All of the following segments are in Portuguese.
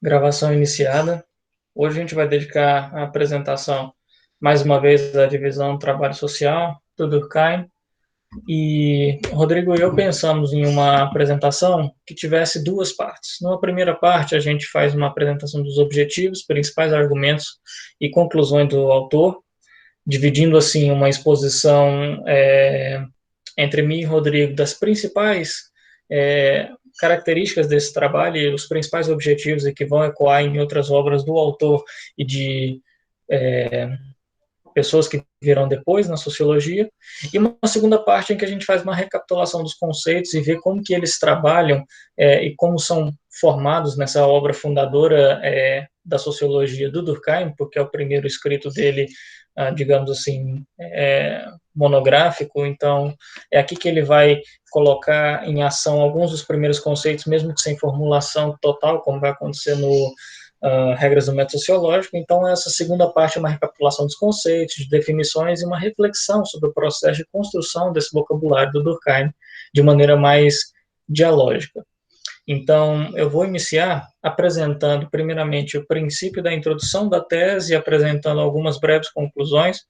Gravação iniciada. Hoje a gente vai dedicar a apresentação, mais uma vez, da divisão do trabalho social do Durkheim. E Rodrigo e eu pensamos em uma apresentação que tivesse duas partes. Numa primeira parte, a gente faz uma apresentação dos objetivos, principais argumentos e conclusões do autor, dividindo assim uma exposição entre mim e Rodrigo das principais características desse trabalho e os principais objetivos e que vão ecoar em outras obras do autor e de é, pessoas que virão depois na sociologia, e uma segunda parte em que a gente faz uma recapitulação dos conceitos e vê como que eles trabalham e como são formados nessa obra fundadora da sociologia do Durkheim, porque é o primeiro escrito dele, digamos assim, monográfico. Então é aqui que ele vai colocar em ação alguns dos primeiros conceitos, mesmo que sem formulação total, como vai acontecer no regras do método sociológico. Então, essa segunda parte é uma recapitulação dos conceitos, de definições e uma reflexão sobre o processo de construção desse vocabulário do Durkheim de maneira mais dialógica. Então, eu vou iniciar apresentando, primeiramente, o princípio da introdução da tese, apresentando algumas breves conclusões,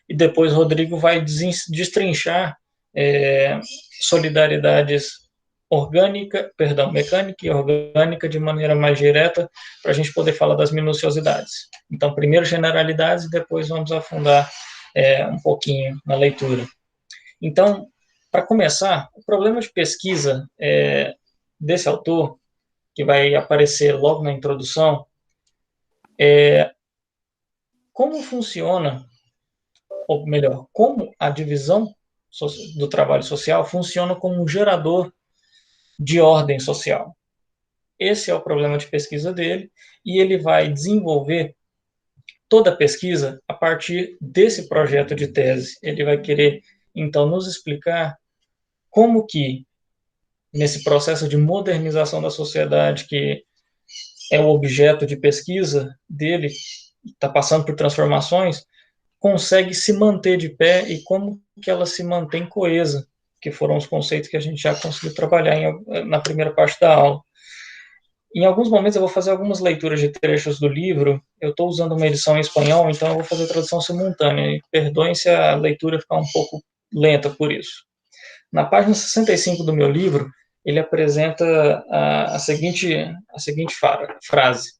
e depois Rodrigo vai destrinchar solidariedades mecânica e orgânica de maneira mais direta, para a gente poder falar das minuciosidades. Então, primeiro generalidades e depois vamos afundar um pouquinho na leitura. Então, para começar, o problema de pesquisa desse autor, que vai aparecer logo na introdução, é como funciona, ou melhor, como a divisão do trabalho social funciona como um gerador de ordem social. Esse é o problema de pesquisa dele, e ele vai desenvolver toda a pesquisa a partir desse projeto de tese. Ele vai querer, então, nos explicar como que, nesse processo de modernização da sociedade, que é o objeto de pesquisa dele, está passando por transformações, consegue se manter de pé e como que ela se mantém coesa, que foram os conceitos que a gente já conseguiu trabalhar na primeira parte da aula. Em alguns momentos eu vou fazer algumas leituras de trechos do livro. Eu estou usando uma edição em espanhol, então eu vou fazer tradução simultânea. E perdoem se a leitura ficar um pouco lenta por isso. Na página 65 do meu livro, ele apresenta a seguinte frase.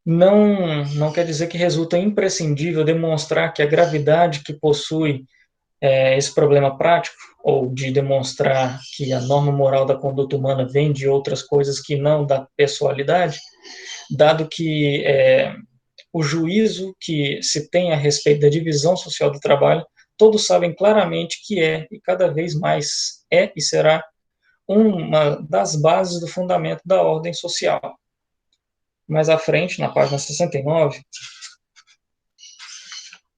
Não quer dizer que resulta imprescindível demonstrar que a gravidade que possui esse problema prático, ou de demonstrar que a norma moral da conduta humana vem de outras coisas que não da pessoalidade, dado que o juízo que se tem a respeito da divisão social do trabalho, todos sabem claramente que e cada vez mais e será, uma das bases do fundamento da ordem social. Mais à frente, na página 69,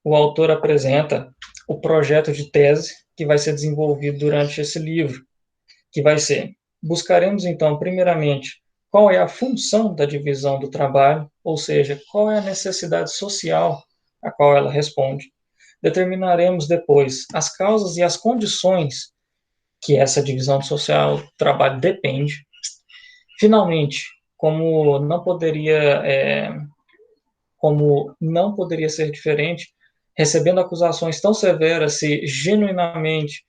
o autor apresenta o projeto de tese que vai ser desenvolvido durante esse livro, que vai ser: buscaremos então, primeiramente, qual é a função da divisão do trabalho, ou seja, qual é a necessidade social a qual ela responde. Determinaremos depois as causas e as condições que essa divisão social do trabalho depende. Finalmente, como não poderia ser diferente, recebendo acusações tão severas se genuinamente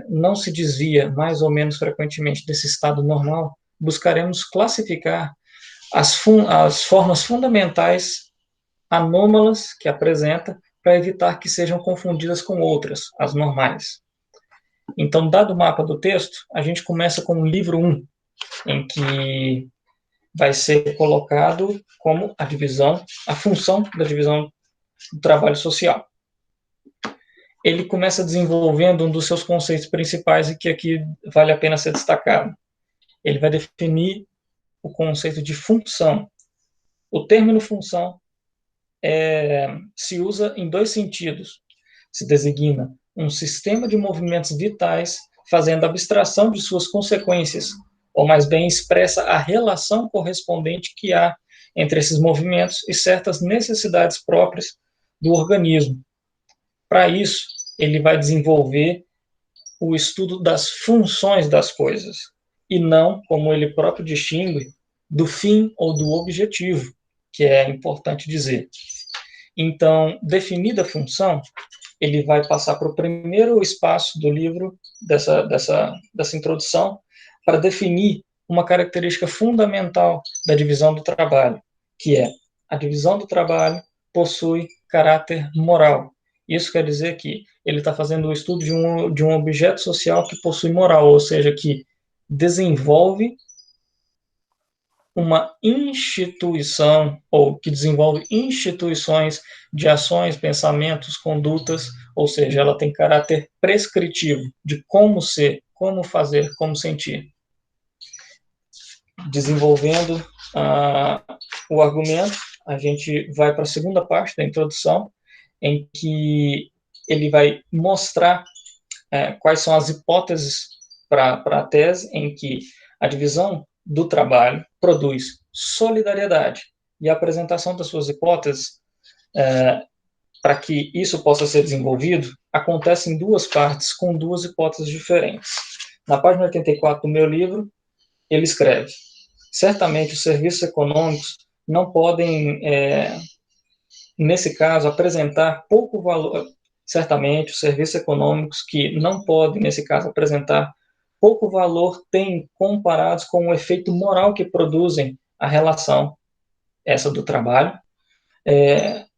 não se desvia mais ou menos frequentemente desse estado normal, buscaremos classificar as formas fundamentais anômalas que apresenta para evitar que sejam confundidas com outras, as normais. Então, dado o mapa do texto, a gente começa com o livro 1, em que vai ser colocado como a função da divisão do trabalho social. Ele começa desenvolvendo um dos seus conceitos principais e que aqui vale a pena ser destacado. Ele vai definir o conceito de função. O término função se usa em dois sentidos. Se designa um sistema de movimentos vitais fazendo abstração de suas consequências, ou mais bem expressa a relação correspondente que há entre esses movimentos e certas necessidades próprias do organismo. Para isso, ele vai desenvolver o estudo das funções das coisas, e não, como ele próprio distingue, do fim ou do objetivo, que é importante dizer. Então, definida a função, ele vai passar para o primeiro espaço do livro, dessa introdução, para definir uma característica fundamental da divisão do trabalho, que é a divisão do trabalho possui caráter moral. Isso quer dizer que ele está fazendo o estudo de um objeto social que possui moral, ou seja, que desenvolve uma instituição, ou que desenvolve instituições de ações, pensamentos, condutas, ou seja, ela tem caráter prescritivo de como ser, como fazer, como sentir. Desenvolvendo o argumento, a gente vai para a segunda parte da introdução, em que ele vai mostrar quais são as hipóteses para a tese, em que a divisão do trabalho produz solidariedade. E a apresentação das suas hipóteses, para que isso possa ser desenvolvido, acontece em duas partes, com duas hipóteses diferentes. Na página 84 do meu livro, ele escreve: certamente os serviços econômicos não podem, nesse caso, apresentar pouco valor. Certamente os serviços econômicos que não podem, nesse caso, apresentar pouco valor têm comparados com o efeito moral que produzem a relação, essa do trabalho,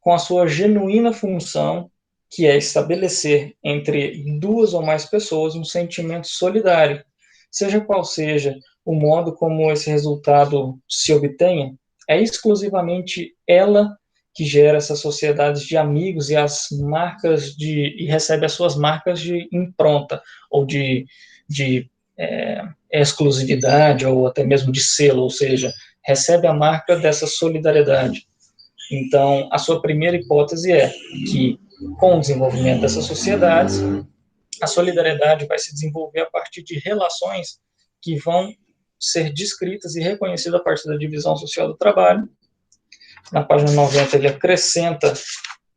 com a sua genuína função, que é estabelecer entre duas ou mais pessoas um sentimento solidário. Seja qual seja o modo como esse resultado se obtenha, é exclusivamente ela que gera essas sociedades de amigos e as marcas e recebe as suas marcas de impronta ou de exclusividade ou até mesmo de selo, ou seja, recebe a marca dessa solidariedade. Então, a sua primeira hipótese é que, com o desenvolvimento dessas sociedades, a solidariedade vai se desenvolver a partir de relações que vão ser descritas e reconhecidas a partir da divisão social do trabalho. Na página 90, ele acrescenta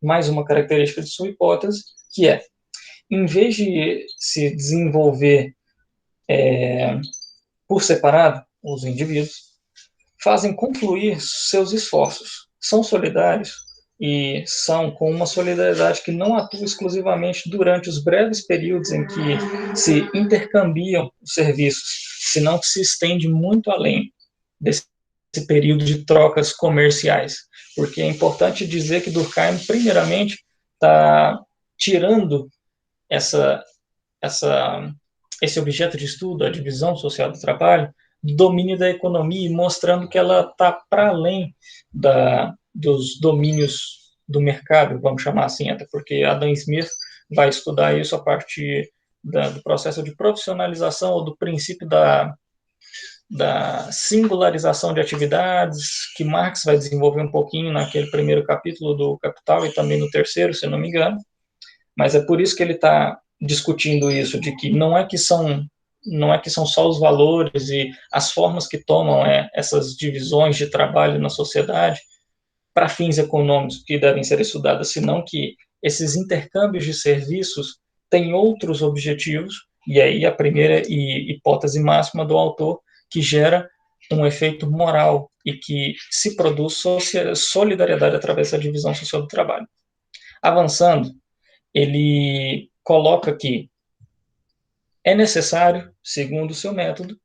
mais uma característica de sua hipótese, que é, em vez de se desenvolver por separado, os indivíduos fazem confluir seus esforços, são solidários e são com uma solidariedade que não atua exclusivamente durante os breves períodos em que se intercambiam os serviços, senão que se estende muito além desse período de trocas comerciais. Porque é importante dizer que Durkheim, primeiramente, está tirando esse objeto de estudo, a divisão social do trabalho, do domínio da economia, mostrando que ela está para além dos domínios do mercado, vamos chamar assim, até porque Adam Smith vai estudar isso a partir do processo de profissionalização ou do princípio da singularização de atividades, que Marx vai desenvolver um pouquinho naquele primeiro capítulo do Capital e também no terceiro, se não me engano. Mas é por isso que ele está discutindo isso, de que não é que são só os valores e as formas que tomam essas divisões de trabalho na sociedade para fins econômicos que devem ser estudadas, senão que esses intercâmbios de serviços têm outros objetivos, e aí a primeira hipótese máxima do autor, que gera um efeito moral e que se produz solidariedade através da divisão social do trabalho. Avançando, ele coloca que é necessário, segundo o seu método,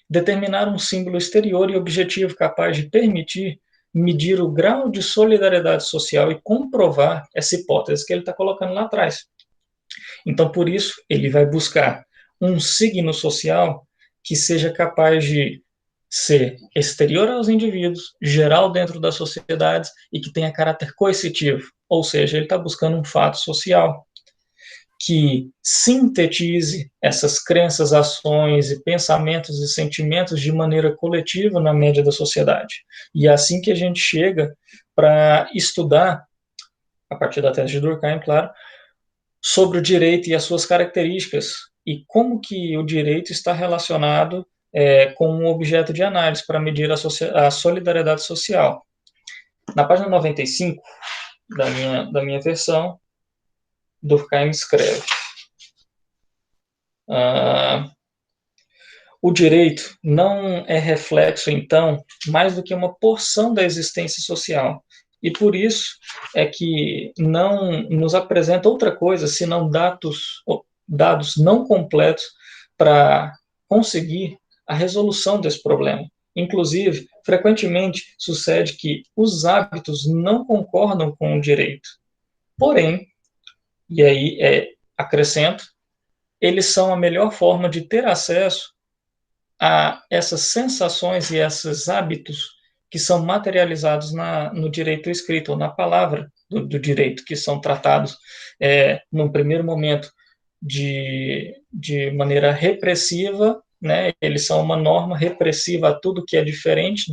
determinar um símbolo exterior e objetivo capaz de permitir medir o grau de solidariedade social e comprovar essa hipótese que ele está colocando lá atrás. Então, por isso, ele vai buscar um signo social que seja capaz de ser exterior aos indivíduos, geral dentro das sociedades e que tenha caráter coercitivo, ou seja, ele está buscando um fato social que sintetize essas crenças, ações e pensamentos e sentimentos de maneira coletiva na média da sociedade. E é assim que a gente chega para estudar, a partir da tese de Durkheim, claro, sobre o direito e as suas características e como que o direito está relacionado com um objeto de análise para medir a solidariedade social. Na página 95 da minha versão, Durkheim escreve: O direito não é reflexo, então, mais do que uma porção da existência social. E por isso é que não nos apresenta outra coisa senão dados não completos para conseguir a resolução desse problema. Inclusive, frequentemente sucede que os hábitos não concordam com o direito. Porém, e aí acrescento, eles são a melhor forma de ter acesso a essas sensações e esses hábitos que são materializados no direito escrito, ou na palavra do direito, que são tratados, num primeiro momento, de maneira repressiva, né? Eles são uma norma repressiva a tudo que é diferente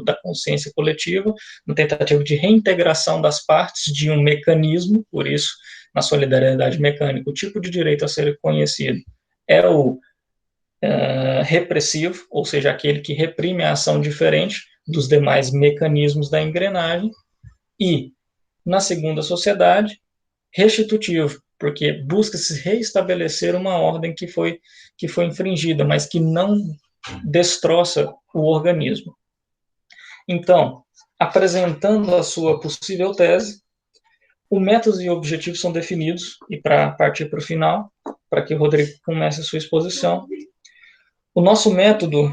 da consciência coletiva, na tentativa de reintegração das partes de um mecanismo. Por isso, na solidariedade mecânica, o tipo de direito a ser conhecido é o repressivo, ou seja, aquele que reprime a ação diferente dos demais mecanismos da engrenagem, e, na segunda sociedade, restitutivo, porque busca-se reestabelecer uma ordem que foi infringida, mas que não destroça o organismo. Então, apresentando a sua possível tese, o método e o objetivo são definidos, e para partir para o final, para que o Rodrigo comece a sua exposição, o nosso método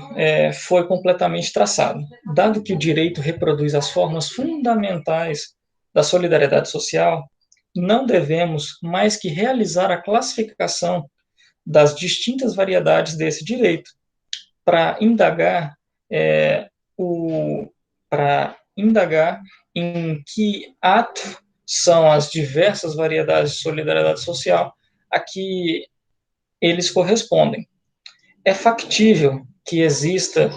foi completamente traçado. Dado que o direito reproduz as formas fundamentais da solidariedade social, não devemos mais que realizar a classificação das distintas variedades desse direito para indagar em que ato são as diversas variedades de solidariedade social a que eles correspondem. É factível que exista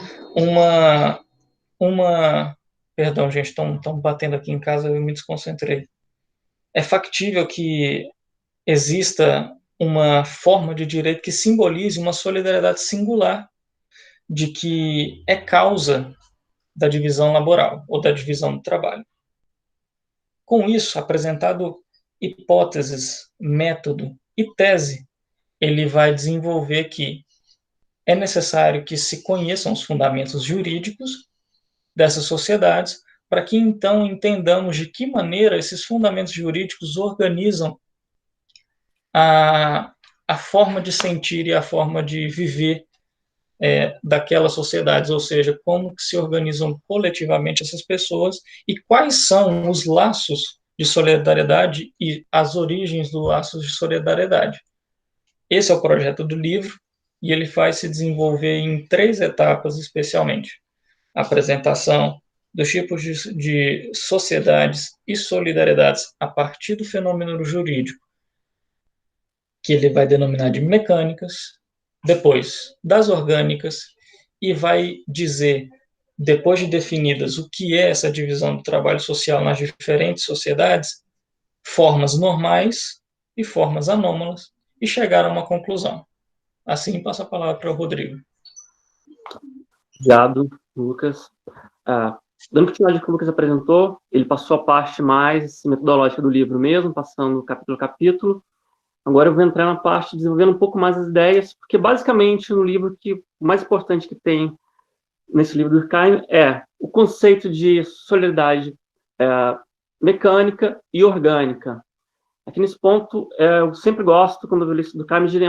perdão, gente, estão batendo aqui em casa, eu me desconcentrei. É factível que exista uma forma de direito que simbolize uma solidariedade singular, de que é causa da divisão laboral ou da divisão do trabalho. Com isso, apresentado hipóteses, método e tese, ele vai desenvolver que é necessário que se conheçam os fundamentos jurídicos dessas sociedades, para que então entendamos de que maneira esses fundamentos jurídicos organizam a forma de sentir e a forma de viver daquelas sociedades, ou seja, como que se organizam coletivamente essas pessoas e quais são os laços de solidariedade e as origens dos laços de solidariedade. Esse é o projeto do livro, e ele faz se desenvolver em 3 etapas, especialmente. A apresentação dos tipos de sociedades e solidariedades a partir do fenômeno jurídico, que ele vai denominar de mecânicas, depois das orgânicas, e vai dizer, depois de definidas o que é essa divisão do trabalho social nas diferentes sociedades, formas normais e formas anômalas, e chegar a uma conclusão. Assim, passo a palavra para o Rodrigo. Obrigado, Lucas. Dando continuidade ao que o Lucas apresentou, ele passou a parte mais metodológica do livro mesmo, passando capítulo a capítulo. Agora eu vou entrar na parte desenvolvendo um pouco mais as ideias, porque basicamente no livro o mais importante que tem nesse livro do Durkheim é o conceito de solidariedade mecânica e orgânica. Aqui nesse ponto, eu sempre gosto, quando eu leio isso do Durkheim, de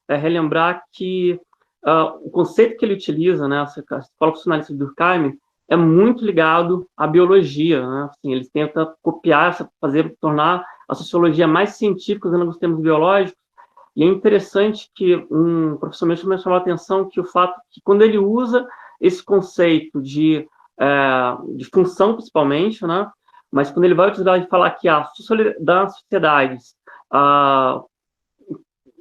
relembrar que o conceito que ele utiliza, né, a escola funcionalista de Durkheim, é muito ligado à biologia, né? Assim, eles tentam copiar, tornar a sociologia mais científica usando os termos biológicos, e é interessante que um professor meu me chamou a atenção que o fato que quando ele usa esse conceito de função, principalmente, né, mas quando ele vai utilizar de falar que das sociedades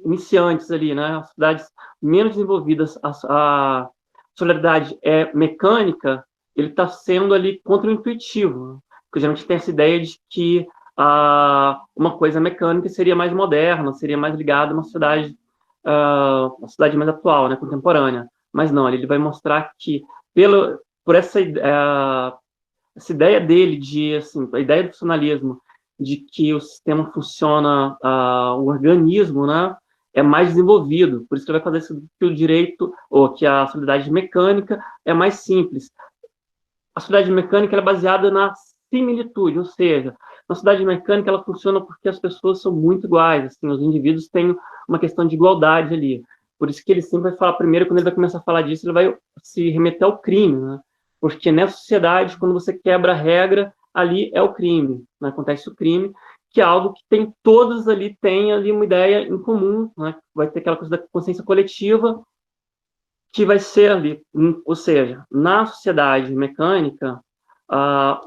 iniciantes ali, né, as sociedades menos desenvolvidas, a solidariedade é mecânica, ele está sendo ali contra-intuitivo, porque geralmente tem essa ideia de que uma coisa mecânica seria mais moderna, seria mais ligada a uma sociedade mais atual, né, contemporânea. Mas não, ele vai mostrar que, por essa ideia dele, a ideia do funcionalismo, de que o sistema funciona, o organismo, né, é mais desenvolvido, por isso que ele vai fazer isso que o direito, ou que a solidariedade mecânica é mais simples. A sociedade mecânica é baseada na similitude, ou seja, na sociedade mecânica ela funciona porque as pessoas são muito iguais, assim, os indivíduos têm uma questão de igualdade ali. Por isso que ele sempre vai falar primeiro, quando ele vai começar a falar disso, ele vai se remeter ao crime, né? Porque nessa sociedade, quando você quebra a regra, ali é o crime, né? Acontece o crime, que é algo que tem todos ali, têm ali uma ideia em comum, né? Vai ter aquela coisa da consciência coletiva, que vai ser ali, ou seja, na sociedade mecânica,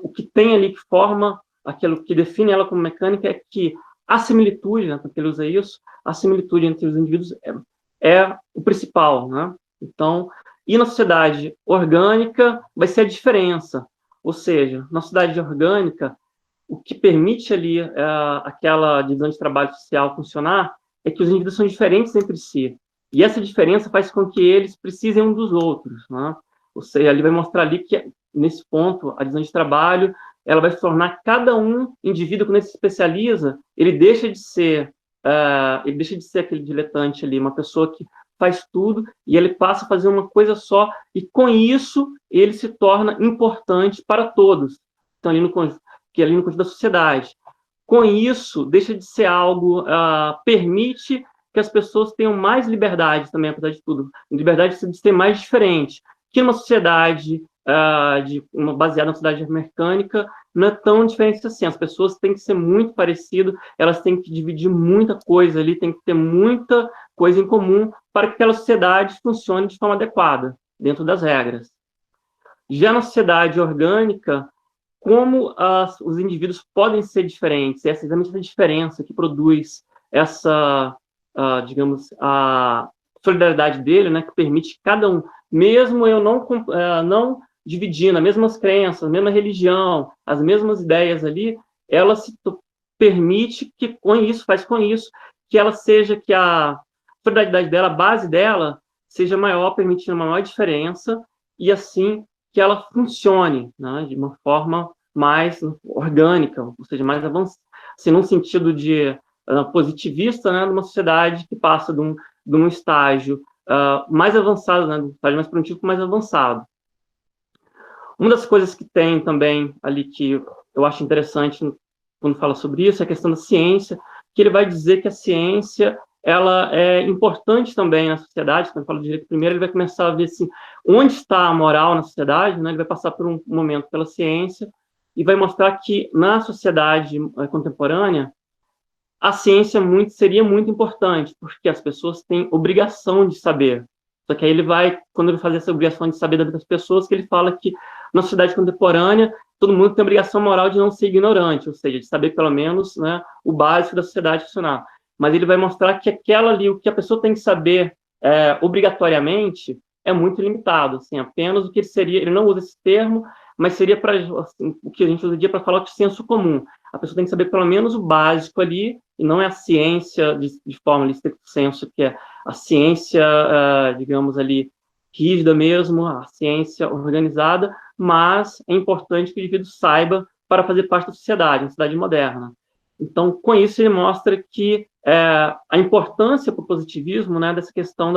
o que tem ali que forma, aquilo que define ela como mecânica é que a similitude, né, porque ele usa isso, a similitude entre os indivíduos é o principal, né? Então, e na sociedade orgânica vai ser a diferença, ou seja, na sociedade orgânica, o que permite ali aquela divisão de trabalho social funcionar é que os indivíduos são diferentes entre si. E essa diferença faz com que eles precisem um dos outros, né? Ou seja, ele vai mostrar ali que, nesse ponto, a divisão de trabalho, ela vai tornar cada indivíduo, quando ele se especializa, ele deixa de ser aquele diletante ali, uma pessoa que faz tudo, e ele passa a fazer uma coisa só, e com isso, ele se torna importante para todos. Então, ali no conjunto da sociedade. Com isso, deixa de ser algo, permite que as pessoas tenham mais liberdade também, apesar de tudo. Liberdade de ser mais diferente. Que numa sociedade baseada na sociedade mecânica, não é tão diferente assim. As pessoas têm que ser muito parecidas, elas têm que dividir muita coisa ali, tem que ter muita coisa em comum para que aquela sociedade funcione de forma adequada, dentro das regras. Já na sociedade orgânica, como os indivíduos podem ser diferentes, essa exatamente essa diferença que produz essa, digamos, a solidariedade dele, né, que permite que cada um, mesmo eu não dividindo as mesmas crenças, a mesma religião, as mesmas ideias ali, ela se permite que faz com isso, que ela seja, que a solidariedade dela, a base dela, seja maior, permitindo uma maior diferença, e assim que ela funcione, né, de uma forma mais orgânica, ou seja, mais avançada, assim, num sentido de positivista, né, de uma sociedade que passa de um estágio mais avançado, né, do estágio mais primitivo para mais avançado. Uma das coisas que tem também ali que eu acho interessante quando fala sobre isso é a questão da ciência, que ele vai dizer que a ciência ela é importante também na sociedade. Quando fala de direito primeiro, ele vai começar a ver assim, onde está a moral na sociedade, né? Ele vai passar por um momento pela ciência e vai mostrar que na sociedade contemporânea a ciência seria muito importante, porque as pessoas têm obrigação de saber. Só que aí ele vai, quando ele faz essa obrigação de saber das pessoas, que ele fala que na sociedade contemporânea todo mundo tem a obrigação moral de não ser ignorante, ou seja, de saber pelo menos, né, o básico da sociedade funcionar. Mas ele vai mostrar que aquela ali, o que a pessoa tem que saber obrigatoriamente, é muito limitado, assim, apenas o que seria, ele não usa esse termo, mas seria para assim, o que a gente usaria para falar de senso comum. A pessoa tem que saber pelo menos o básico ali, e não é a ciência de forma ali, estricto senso, que é a ciência, digamos ali, rígida mesmo, a ciência organizada, mas é importante que o indivíduo saiba para fazer parte da sociedade, uma sociedade moderna. Então, com isso, ele mostra que a importância para o positivismo, né, dessa questão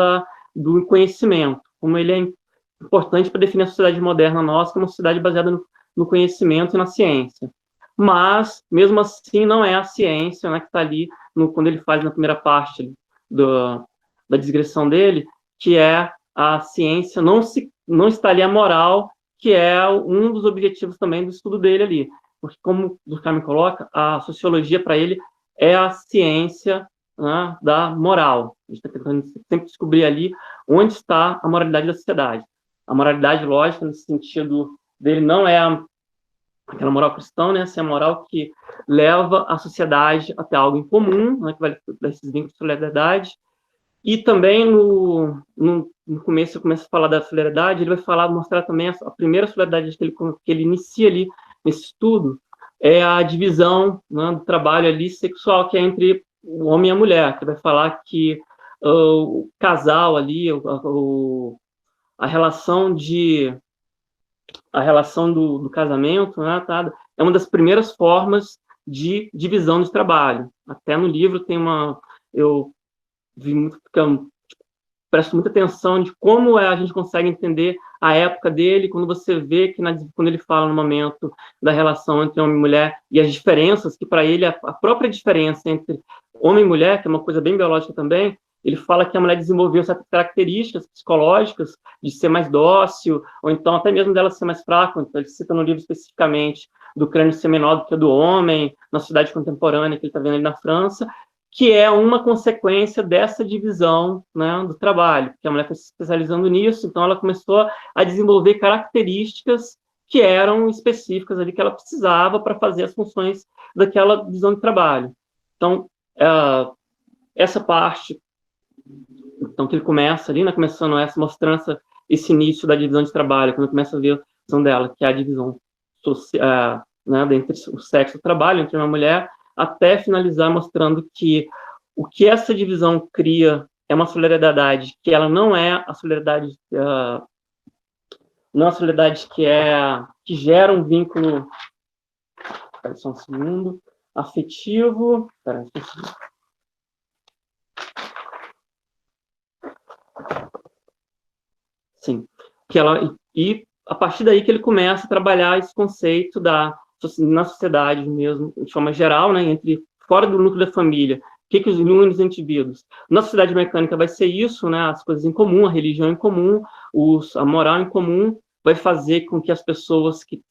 do conhecimento, como ele é importante para definir a sociedade moderna nossa, que é uma sociedade baseada no conhecimento e na ciência. Mas, mesmo assim, não é a ciência, né, que está ali, quando ele faz na primeira parte da digressão dele, que é a ciência, não está ali a moral, que é um dos objetivos também do estudo dele ali. Porque, como o Durkheim coloca, a sociologia, para ele, é a ciência, né, da moral. A gente está tentando sempre descobrir ali onde está a moralidade da sociedade. A moralidade lógica, nesse sentido dele, não é aquela moral cristã, né, assim, a moral que leva a sociedade até algo em comum, né, que vai dar esses vínculos de solidariedade. E também no começo, eu começo a falar da solidariedade, ele vai mostrar também a primeira solidariedade que ele inicia ali nesse estudo, é a divisão, né, do trabalho ali sexual, que é entre o homem e a mulher, que vai falar que o casal ali, a relação do casamento, né, tá, é uma das primeiras formas de divisão de trabalho. Até no livro tem eu presto muita atenção de como a gente consegue entender a época dele, quando você vê que quando ele fala no momento da relação entre homem e mulher e as diferenças, que para ele a própria diferença entre homem e mulher, que é uma coisa bem biológica também, ele fala que a mulher desenvolveu certas características psicológicas de ser mais dócil, ou então até mesmo dela ser mais fraca. Então, ele cita no livro especificamente do crânio ser menor do que o do homem, na sociedade contemporânea que ele está vendo ali na França, que é uma consequência dessa divisão, né, do trabalho, que a mulher foi se especializando nisso, então ela começou a desenvolver características que eram específicas ali, que ela precisava para fazer as funções daquela visão de trabalho. Então, essa parte, então, que ele começa ali, né, começando mostrando esse início da divisão de trabalho, quando começa a ver a visão dela, que é a divisão social, né, entre o sexo e o trabalho, entre uma mulher, até finalizar mostrando que o que essa divisão cria é uma solidariedade, que ela não é a solidariedade, não é a solidariedade que gera um vínculo, só um segundo, afetivo, sim, e a partir daí que ele começa a trabalhar esse conceito na sociedade mesmo, de forma geral, né, fora do núcleo da família, o que os une os indivíduos. Na sociedade mecânica vai ser isso, né, as coisas em comum, a religião em comum, a moral em comum, vai fazer com que as pessoas que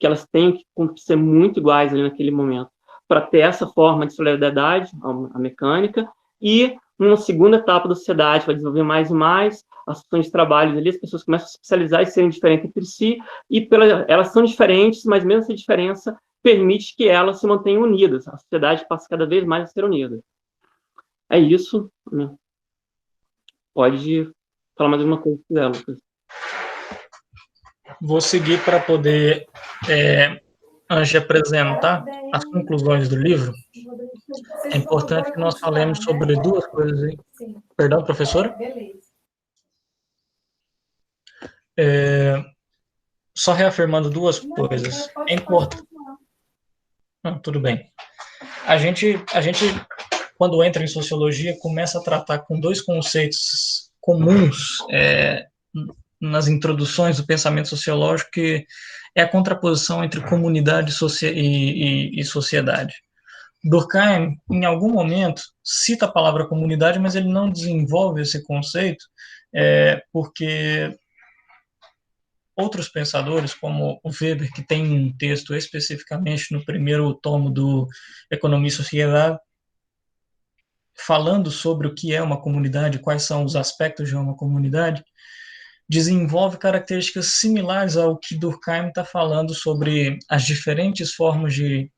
elas tenham que ser muito iguais ali naquele momento, para ter essa forma de solidariedade, a mecânica, e numa segunda etapa da sociedade, vai desenvolver mais e mais as funções de trabalho ali, as pessoas começam a se especializar e serem diferentes entre si, e elas são diferentes, mas mesmo essa diferença permite que elas se mantenham unidas, a sociedade passa cada vez mais a ser unida. É isso, né? Pode falar mais alguma coisa dela, Lucas. Vou seguir para poder, antes de apresentar as conclusões do livro, é importante que nós falemos sobre duas coisas aí. Perdão, professora? Só reafirmando duas coisas. É importante. Tudo bem. A gente, quando entra em sociologia, começa a tratar com dois conceitos comuns nas introduções do pensamento sociológico, que é a contraposição entre comunidade e sociedade. Durkheim, em algum momento, cita a palavra comunidade, mas ele não desenvolve esse conceito, porque outros pensadores, como o Weber, que tem um texto especificamente no primeiro tomo do Economia e Sociedade, falando sobre o que é uma comunidade, quais são os aspectos de uma comunidade, desenvolve características similares ao que Durkheim está falando sobre as diferentes formas de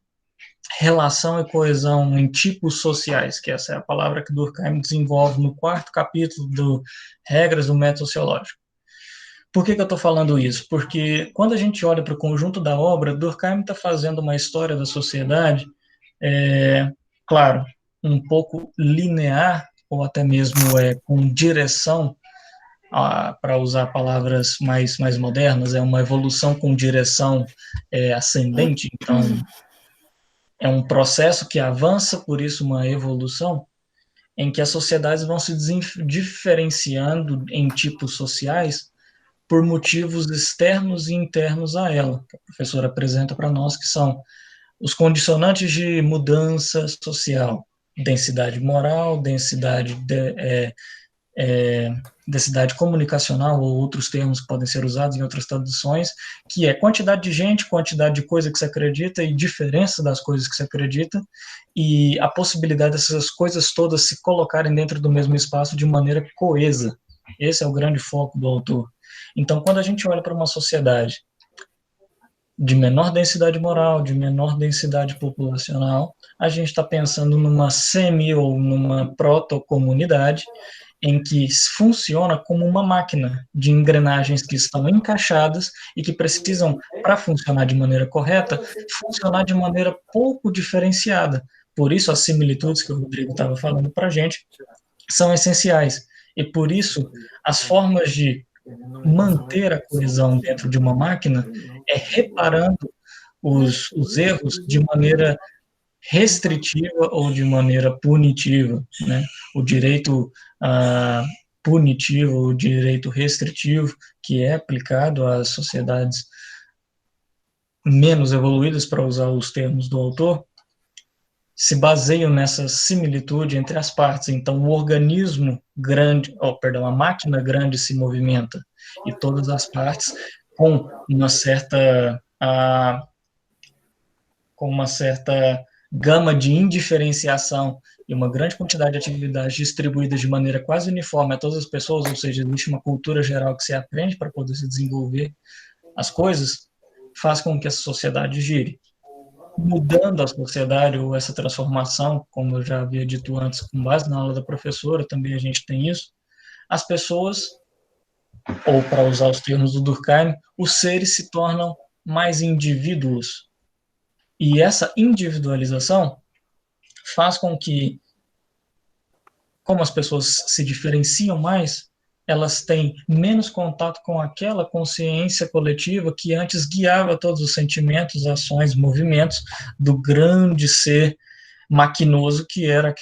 relação e coesão em tipos sociais, que essa é a palavra que Durkheim desenvolve no 4º capítulo do Regras do Método Sociológico. Por que eu estou falando isso? Porque quando a gente olha para o conjunto da obra, Durkheim está fazendo uma história da sociedade, claro, um pouco linear, ou até mesmo com direção, para usar palavras mais modernas, é uma evolução com direção ascendente, então é um processo que avança, por isso uma evolução, em que as sociedades vão se diferenciando em tipos sociais por motivos externos e internos a ela, que a professora apresenta para nós, que são os condicionantes de mudança social, densidade moral, densidade comunicacional, ou outros termos que podem ser usados em outras traduções, que é quantidade de gente, quantidade de coisa que se acredita e diferença das coisas que se acredita, e a possibilidade dessas coisas todas se colocarem dentro do mesmo espaço de maneira coesa. Esse é o grande foco do autor. Então, quando a gente olha para uma sociedade de menor densidade moral, de menor densidade populacional, a gente está pensando numa ou numa proto-comunidade em que funciona como uma máquina de engrenagens que estão encaixadas e que precisam, para funcionar de maneira correta, funcionar de maneira pouco diferenciada. Por isso, as similitudes que o Rodrigo estava falando para a gente são essenciais. E por isso, as formas de manter a coesão dentro de uma máquina é reparando os erros de maneira restritiva ou de maneira punitiva, né? O direito punitivo, o direito restritivo, que é aplicado às sociedades menos evoluídas, para usar os termos do autor, se baseiam nessa similitude entre as partes. Então, o organismo grande, a máquina grande se movimenta e todas as partes com uma certa gama de indiferenciação e uma grande quantidade de atividades distribuídas de maneira quase uniforme a todas as pessoas, ou seja, existe uma cultura geral que se aprende para poder se desenvolver as coisas, faz com que essa sociedade gire. Mudando a sociedade ou essa transformação, como eu já havia dito antes, com base na aula da professora, também a gente tem isso, as pessoas, ou para usar os termos do Durkheim, os seres se tornam mais indivíduos. E essa individualização faz com que, como as pessoas se diferenciam mais, elas têm menos contato com aquela consciência coletiva que antes guiava todos os sentimentos, ações, movimentos do grande ser maquinoso que era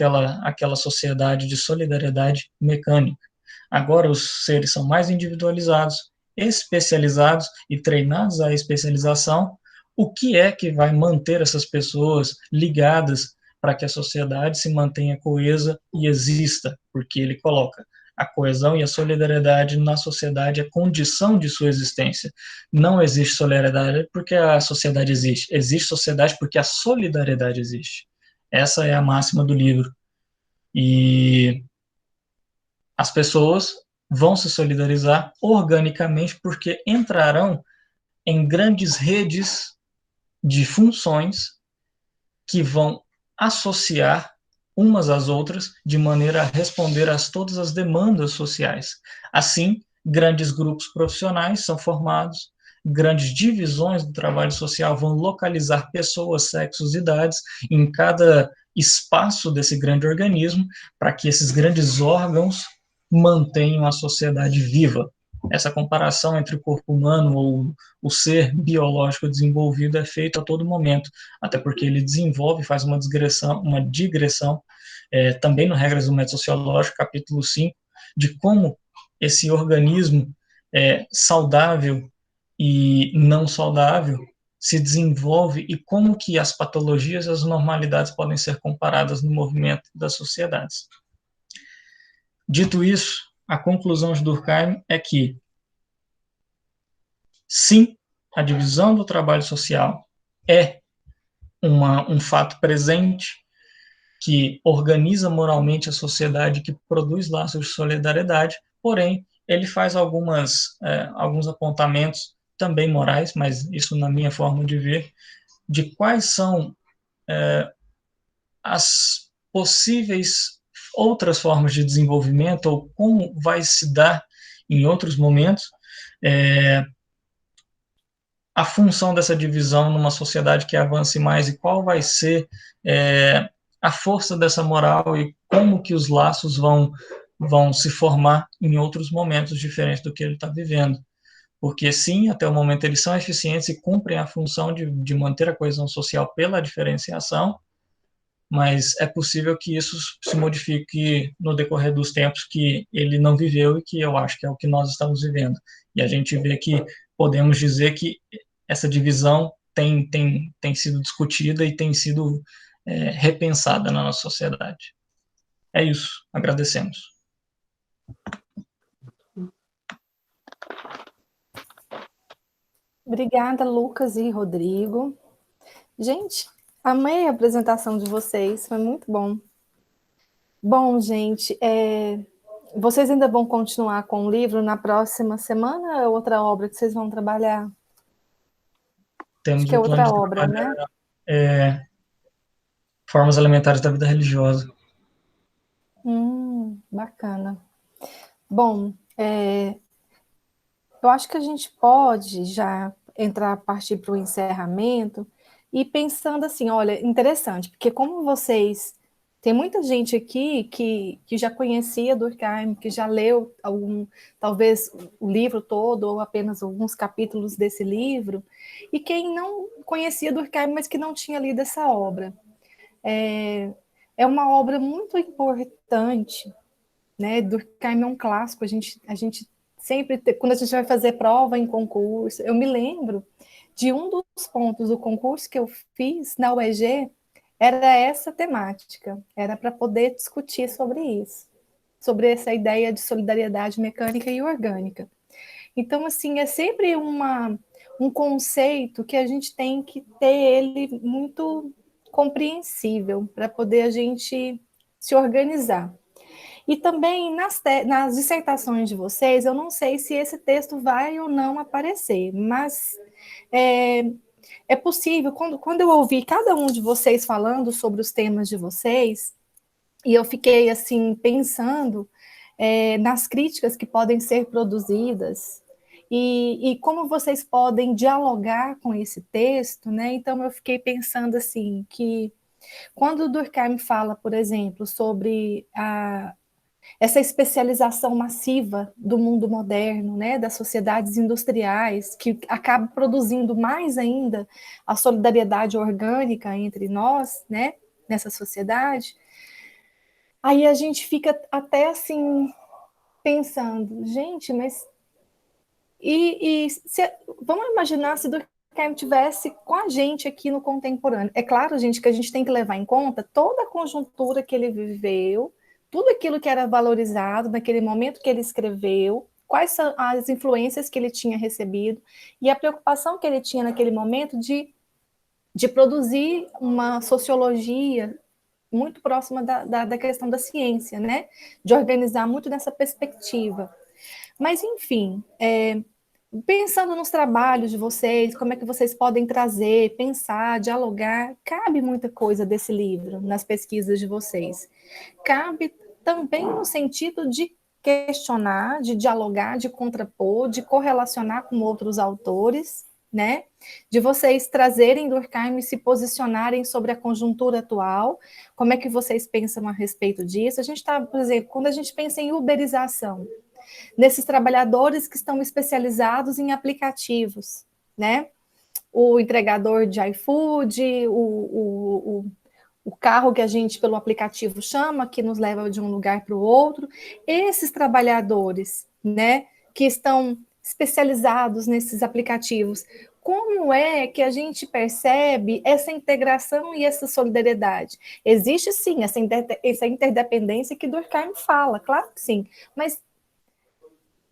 aquela sociedade de solidariedade mecânica. Agora os seres são mais individualizados, especializados e treinados à especialização. O que é que vai manter essas pessoas ligadas para que a sociedade se mantenha coesa e exista? Porque ele coloca a coesão e a solidariedade na sociedade é condição de sua existência. Não existe solidariedade porque a sociedade existe. Existe sociedade porque a solidariedade existe. Essa é a máxima do livro. E as pessoas vão se solidarizar organicamente porque entrarão em grandes redes de funções que vão associar umas às outras de maneira a responder a todas as demandas sociais. Assim, grandes grupos profissionais são formados, grandes divisões do trabalho social vão localizar pessoas, sexos, idades em cada espaço desse grande organismo para que esses grandes órgãos mantenham a sociedade viva. Essa comparação entre o corpo humano ou o ser biológico desenvolvido é feita a todo momento, até porque ele desenvolve, faz uma digressão também no Regras do Método Sociológico, capítulo 5, de como esse organismo saudável e não saudável se desenvolve e como que as patologias e as normalidades podem ser comparadas no movimento das sociedades. Dito isso, a conclusão de Durkheim é que, sim, a divisão do trabalho social é um fato presente que organiza moralmente a sociedade, que produz laços de solidariedade, porém, ele faz alguns apontamentos também morais, mas isso na minha forma de ver, de quais são as possíveis outras formas de desenvolvimento ou como vai se dar em outros momentos a função dessa divisão numa sociedade que avance mais e qual vai ser a força dessa moral e como que os laços vão se formar em outros momentos diferentes do que ele está vivendo. Porque, sim, até o momento eles são eficientes e cumprem a função de manter a coesão social pela diferenciação, mas é possível que isso se modifique no decorrer dos tempos que ele não viveu e que eu acho que é o que nós estamos vivendo. E a gente vê que podemos dizer que essa divisão tem sido discutida e tem sido repensada na nossa sociedade. É isso. Agradecemos. Obrigada, Lucas e Rodrigo. Gente, amei a apresentação de vocês, foi muito bom. Bom, gente, vocês ainda vão continuar com o livro na próxima semana ou é outra obra que vocês vão trabalhar? Temos Acho que é outra obra, né? Formas elementares da vida religiosa. Bacana. Bom, eu acho que a gente pode já partir para o encerramento e pensando assim, olha, interessante, porque como vocês... Tem muita gente aqui que já conhecia Durkheim, que já leu talvez o livro todo ou apenas alguns capítulos desse livro, e quem não conhecia Durkheim, mas que não tinha lido essa obra. é uma obra muito importante, né? Durkheim é um clássico, a gente sempre, quando a gente vai fazer prova em concurso, eu me lembro de um dos pontos do concurso que eu fiz na UEG, era essa temática, era para poder discutir sobre isso, sobre essa ideia de solidariedade mecânica e orgânica. Então, assim, é sempre um conceito que a gente tem que ter ele muito compreensível para poder a gente se organizar. E também nas dissertações de vocês, eu não sei se esse texto vai ou não aparecer, mas é possível, quando eu ouvi cada um de vocês falando sobre os temas de vocês, e eu fiquei assim pensando nas críticas que podem ser produzidas e como vocês podem dialogar com esse texto, né? Então eu fiquei pensando assim que quando o Durkheim fala, por exemplo, sobre essa especialização massiva do mundo moderno, né, das sociedades industriais, que acaba produzindo mais ainda a solidariedade orgânica entre nós, né, nessa sociedade, aí a gente fica até assim pensando, gente, mas vamos imaginar se Durkheim tivesse com a gente aqui no contemporâneo. É claro, gente, que a gente tem que levar em conta toda a conjuntura que ele viveu, tudo aquilo que era valorizado naquele momento que ele escreveu, quais são as influências que ele tinha recebido e a preocupação que ele tinha naquele momento de produzir uma sociologia muito próxima da questão da ciência, né? De organizar muito nessa perspectiva. Mas, enfim, pensando nos trabalhos de vocês, como é que vocês podem trazer, pensar, dialogar, cabe muita coisa desse livro nas pesquisas de vocês. Cabe também no sentido de questionar, de dialogar, de contrapor, de correlacionar com outros autores, né? De vocês trazerem Durkheim e se posicionarem sobre a conjuntura atual, como é que vocês pensam a respeito disso? A gente está, por exemplo, quando a gente pensa em uberização, nesses trabalhadores que estão especializados em aplicativos, né? O entregador de iFood, o carro que a gente, pelo aplicativo, chama, que nos leva de um lugar para o outro. Esses trabalhadores, né, que estão especializados nesses aplicativos, como é que a gente percebe essa integração e essa solidariedade? Existe, sim, essa interdependência que Durkheim fala, claro que sim, mas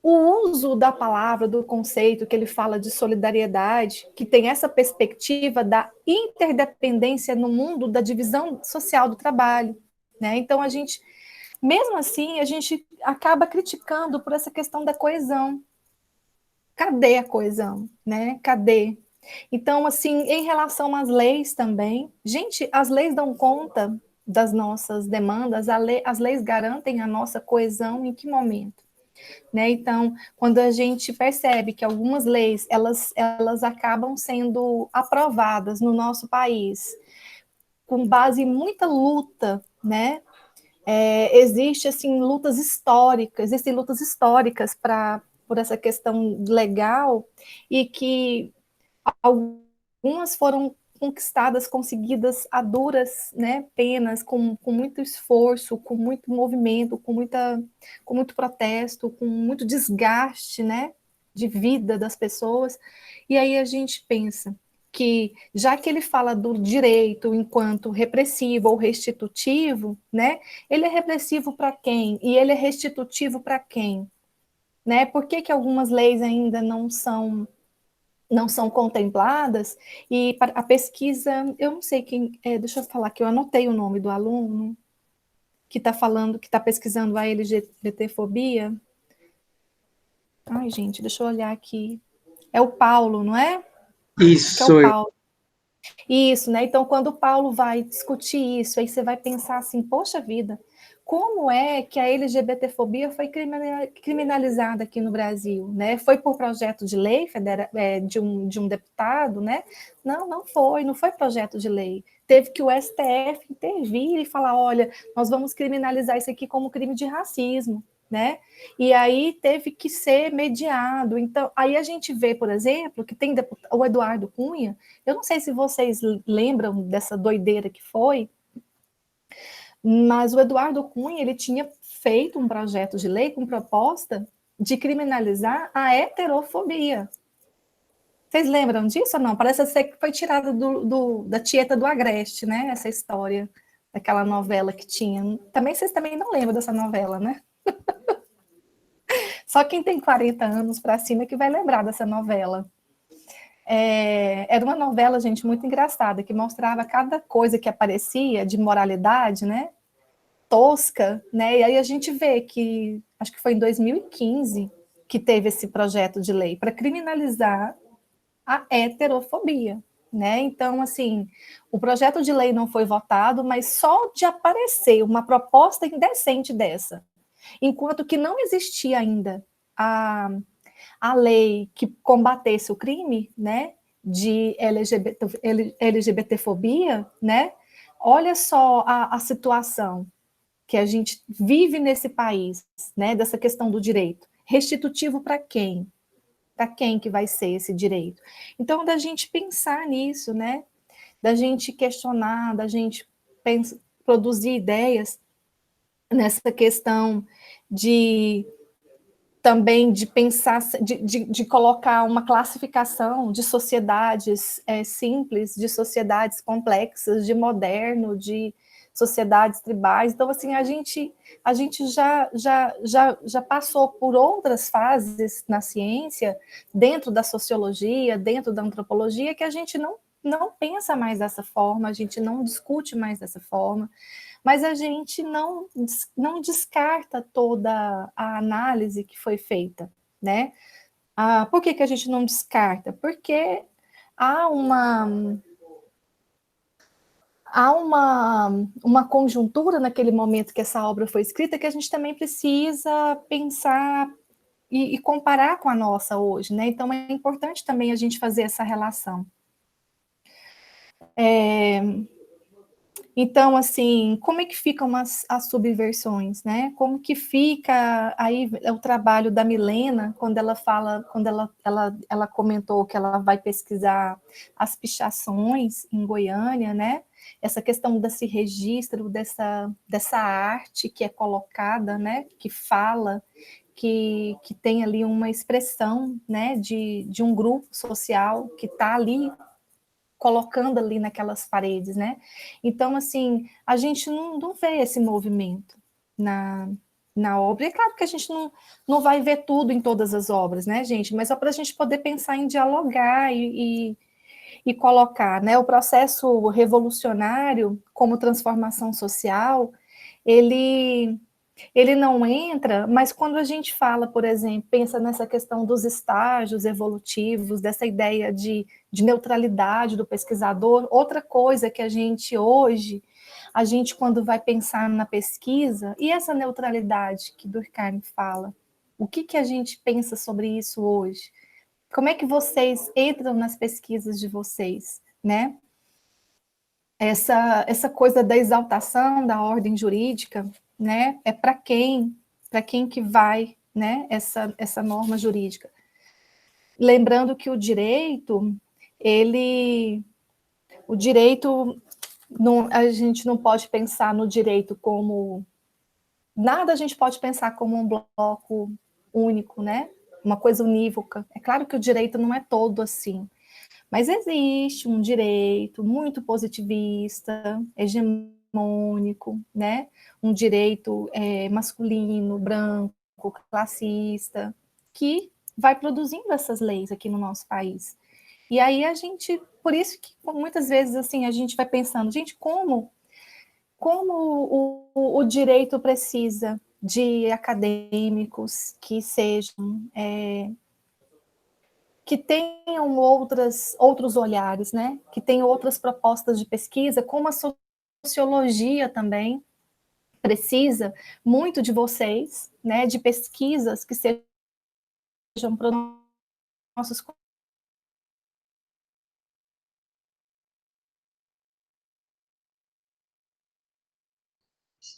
o uso da palavra, do conceito que ele fala de solidariedade, que tem essa perspectiva da interdependência no mundo da divisão social do trabalho, né? Então a gente, mesmo assim, a gente acaba criticando por essa questão da coesão. Cadê a coesão, né? Cadê? Então, assim, em relação às leis também, gente, as leis dão conta das nossas demandas, as leis garantem a nossa coesão em que momento? Né? Então, quando a gente percebe que algumas leis elas acabam sendo aprovadas no nosso país com base em muita luta, né? Existe assim existem lutas históricas por essa questão legal e que algumas foram conquistadas, conseguidas a duras, né, penas, com muito esforço, com muito movimento, com muito protesto, com muito desgaste, né, de vida das pessoas. E aí a gente pensa que, já que ele fala do direito enquanto repressivo ou restitutivo, né, ele é repressivo para quem? E ele é restitutivo para quem? Né? Por que algumas leis ainda não são contempladas, e a pesquisa, eu não sei quem, deixa eu falar que eu anotei o nome do aluno que está falando, que está pesquisando a LGBTfobia. Ai, gente, deixa eu olhar aqui. É o Paulo, não é? Acho que é o Paulo. Isso, né? Então, quando o Paulo vai discutir isso, aí você vai pensar assim, poxa vida, como é que a LGBTfobia foi criminalizada aqui no Brasil, né? Foi por projeto de lei de um deputado, né? Não foi projeto de lei. Teve que o STF intervir e falar, olha, nós vamos criminalizar isso aqui como crime de racismo, né? E aí teve que ser mediado. Então, aí a gente vê, por exemplo, que tem o Eduardo Cunha, eu não sei se vocês lembram dessa doideira que foi, Mas o Eduardo Cunha, ele tinha feito um projeto de lei com proposta de criminalizar a heterofobia. Vocês lembram disso ou não? Parece ser que foi tirada da Tieta do Agreste, né? Essa história daquela novela que tinha. Também vocês também não lembram dessa novela, né? Só quem tem 40 anos para cima que vai lembrar dessa novela. Era uma novela, gente, muito engraçada, que mostrava cada coisa que aparecia de moralidade, né? Tosca, né? E aí a gente vê que, acho que foi em 2015 que teve esse projeto de lei para criminalizar a heterofobia, né? Então, assim, o projeto de lei não foi votado, mas só de aparecer uma proposta indecente dessa, enquanto que não existia ainda a lei que combatesse o crime, né, de LGBTfobia, né? Olha só a situação que a gente vive nesse país, né, dessa questão do direito. Restitutivo para quem? Para quem que vai ser esse direito? Então, da gente pensar nisso, né? Da gente questionar, da gente produzir ideias nessa questão de também de pensar, de colocar uma classificação de sociedades simples, de sociedades complexas, de moderno, de sociedades tribais. Então, assim, a gente já passou por outras fases na ciência, dentro da sociologia, dentro da antropologia, que a gente não pensa mais dessa forma, a gente não discute mais dessa forma, mas a gente não descarta toda a análise que foi feita, né? Por que a gente não descarta? Porque há uma conjuntura naquele momento que essa obra foi escrita que a gente também precisa pensar e comparar com a nossa hoje, né? Então é importante também a gente fazer essa relação. Então, assim, como é que ficam as subversões, né? Como que fica aí o trabalho da Milena, quando ela fala, quando ela comentou que ela vai pesquisar as pichações em Goiânia, né? Essa questão desse registro, dessa arte que é colocada, né? Que fala, que tem ali uma expressão, né? De um grupo social que está ali colocando ali naquelas paredes, né? Então, assim, a gente não vê esse movimento na obra. E é claro que a gente não vai ver tudo em todas as obras, né, gente? Mas só para a gente poder pensar em dialogar e colocar, né? O processo revolucionário como transformação social, ele não entra, mas quando a gente fala, por exemplo, pensa nessa questão dos estágios evolutivos, dessa ideia de neutralidade do pesquisador, outra coisa que a gente hoje, a gente quando vai pensar na pesquisa, e essa neutralidade que Durkheim fala, o que a gente pensa sobre isso hoje? Como é que vocês entram nas pesquisas de vocês, né? Essa coisa da exaltação da ordem jurídica, né? É para quem que vai, né? Essa norma jurídica. Lembrando que o direito, o direito, a gente não pode pensar no direito como nada, a gente pode pensar como um bloco único, né? Uma coisa unívoca. É claro que o direito não é todo assim, mas existe um direito muito positivista, hegemônico, né? Um direito masculino, branco, classista, que vai produzindo essas leis aqui no nosso país. E aí a gente, por isso que muitas vezes assim a gente vai pensando, gente, como o direito precisa de acadêmicos que sejam que tenham outros olhares, né? Que tenham outras propostas de pesquisa, como a sociologia também precisa muito de vocês, né? De pesquisas que sejam para nossos.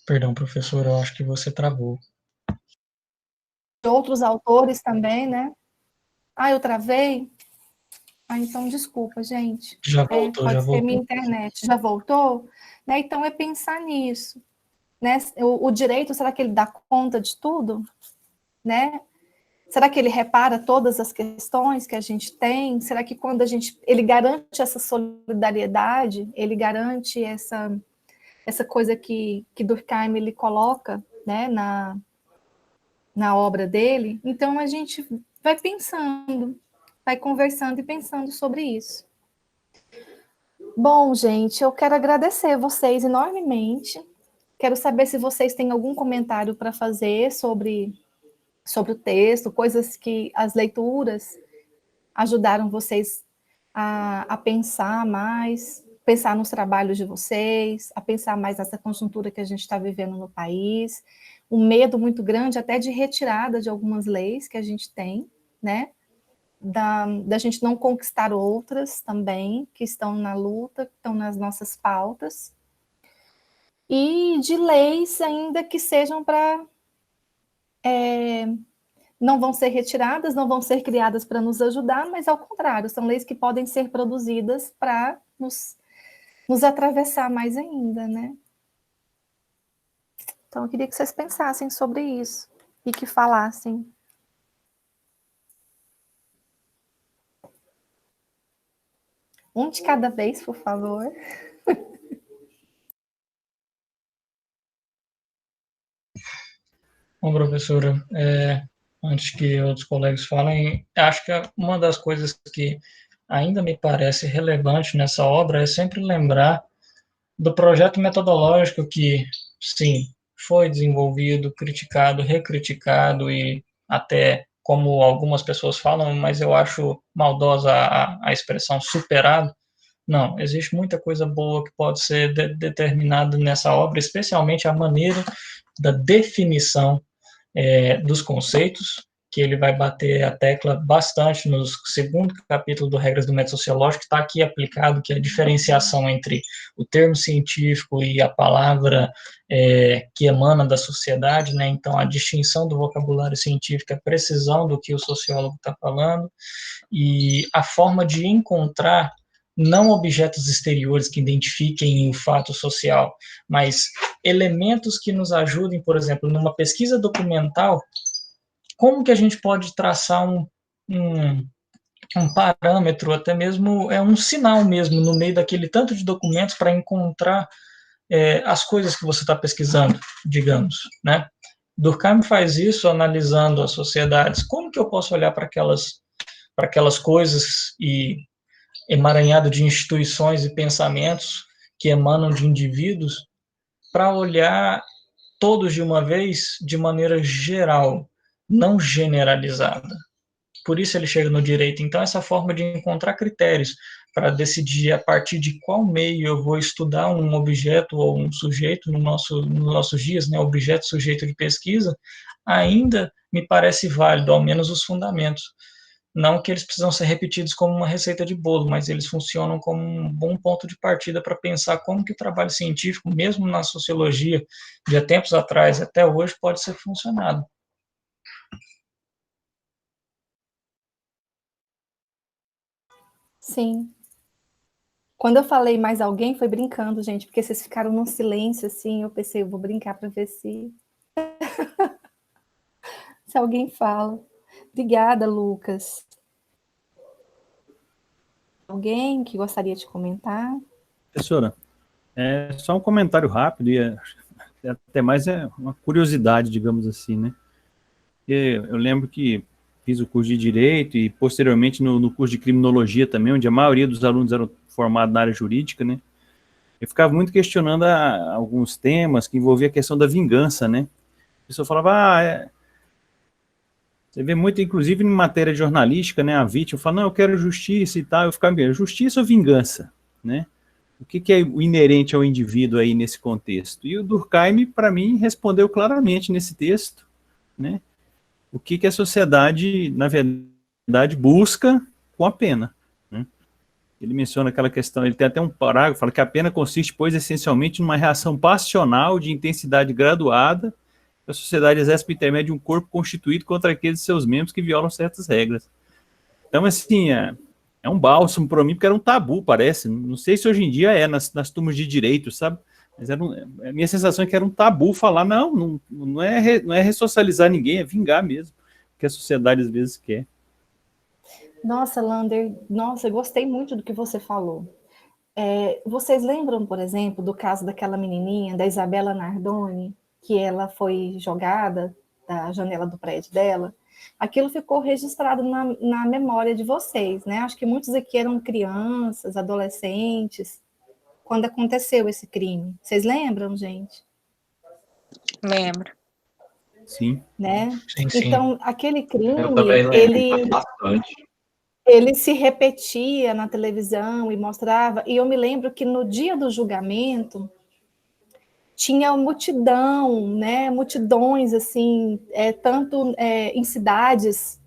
Perdão, professor, eu acho que você travou. Outros autores também, né? Eu travei. Ah, então desculpa, gente. Já voltou, já Pode ser minha voltou. internet. Já voltou? Né? Então é pensar nisso. Né? O direito, será que ele dá conta de tudo? Né? Será que ele repara todas as questões que a gente tem? Será que quando ele garante essa solidariedade, ele garante essa coisa que Durkheim ele coloca, né, na obra dele? Então a gente vai pensando, vai conversando e pensando sobre isso. Bom, gente, eu quero agradecer vocês enormemente. Quero saber se vocês têm algum comentário para fazer sobre o texto, coisas que as leituras ajudaram vocês a pensar mais, pensar nos trabalhos de vocês, a pensar mais nessa conjuntura que a gente está vivendo no país, um medo muito grande até de retirada de algumas leis que a gente tem, né? Da gente não conquistar outras também, que estão na luta, que estão nas nossas pautas, e de leis ainda que sejam para... não vão ser retiradas, não vão ser criadas para nos ajudar, mas ao contrário, são leis que podem ser produzidas para nos atravessar mais ainda, né? Então, eu queria que vocês pensassem sobre isso e que falassem. Um de cada vez, por favor. Bom, professora, antes que outros colegas falem, acho que uma das coisas que ainda me parece relevante nessa obra é sempre lembrar do projeto metodológico que, sim, foi desenvolvido, criticado, recriticado e até, como algumas pessoas falam, mas eu acho maldosa a expressão superado. Não, existe muita coisa boa que pode ser determinada nessa obra, especialmente a maneira da definição dos conceitos, que ele vai bater a tecla bastante no segundo capítulo do Regras do Método Sociológico, que está aqui aplicado, que é a diferenciação entre o termo científico e a palavra que emana da sociedade, né? Então, a distinção do vocabulário científico, a precisão do que o sociólogo está falando, e a forma de encontrar não objetos exteriores que identifiquem o fato social, mas elementos que nos ajudem, por exemplo, numa pesquisa documental, como que a gente pode traçar um, um parâmetro, até mesmo um sinal mesmo, no meio daquele tanto de documentos para encontrar as coisas que você está pesquisando, digamos, né? Durkheim faz isso analisando as sociedades. Como que eu posso olhar para aquelas coisas e emaranhado de instituições e pensamentos que emanam de indivíduos para olhar todos de uma vez de maneira geral, não generalizada. Por isso ele chega no direito. Então, essa forma de encontrar critérios para decidir a partir de qual meio eu vou estudar um objeto ou um sujeito nos nossos dias, né, objeto, sujeito de pesquisa, ainda me parece válido, ao menos os fundamentos. Não que eles precisam ser repetidos como uma receita de bolo, mas eles funcionam como um bom ponto de partida para pensar como que o trabalho científico, mesmo na sociologia, de há tempos atrás até hoje, pode ser funcionado. Sim. Quando eu falei mais alguém, foi brincando, gente, porque vocês ficaram num silêncio, assim, eu pensei, eu vou brincar para ver se alguém fala. Obrigada, Lucas. Alguém que gostaria de comentar? Professora, só um comentário rápido, e até mais uma curiosidade, digamos assim, né? Eu lembro que fiz o curso de Direito e, posteriormente, no curso de Criminologia também, onde a maioria dos alunos eram formados na área jurídica, né? Eu ficava muito questionando alguns temas que envolviam a questão da vingança, né? A pessoa falava, você vê muito, inclusive, em matéria jornalística, né? A vítima fala, não, eu quero justiça e tal. Eu ficava vendo, justiça ou vingança, né? O que é o inerente ao indivíduo aí nesse contexto? E o Durkheim, para mim, respondeu claramente nesse texto, né? O que a sociedade, na verdade, busca com a pena, né? Ele menciona aquela questão, ele tem até um parágrafo, fala que a pena consiste, pois, essencialmente numa reação passional de intensidade graduada que a sociedade exerce por intermédio de um corpo constituído contra aqueles de seus membros que violam certas regras. Então, assim, é um bálsamo para mim, porque era um tabu, parece. Não sei se hoje em dia nas turmas de direito, sabe? Mas a minha sensação é que era um tabu falar, não é ressocializar ninguém, é vingar mesmo, que a sociedade às vezes quer. Nossa, Lander, nossa, eu gostei muito do que você falou. Vocês lembram, por exemplo, do caso daquela menininha, da Isabela Nardoni, que ela foi jogada da janela do prédio dela? Aquilo ficou registrado na memória de vocês, né? Acho que muitos aqui eram crianças, adolescentes, quando aconteceu esse crime. Vocês lembram, gente? Lembro. Sim. Né? Sim, sim. Então, aquele crime, Eu também lembro bastante. ele se repetia na televisão e mostrava, e eu me lembro que no dia do julgamento tinha multidão, né? Multidões, assim, tanto em cidades,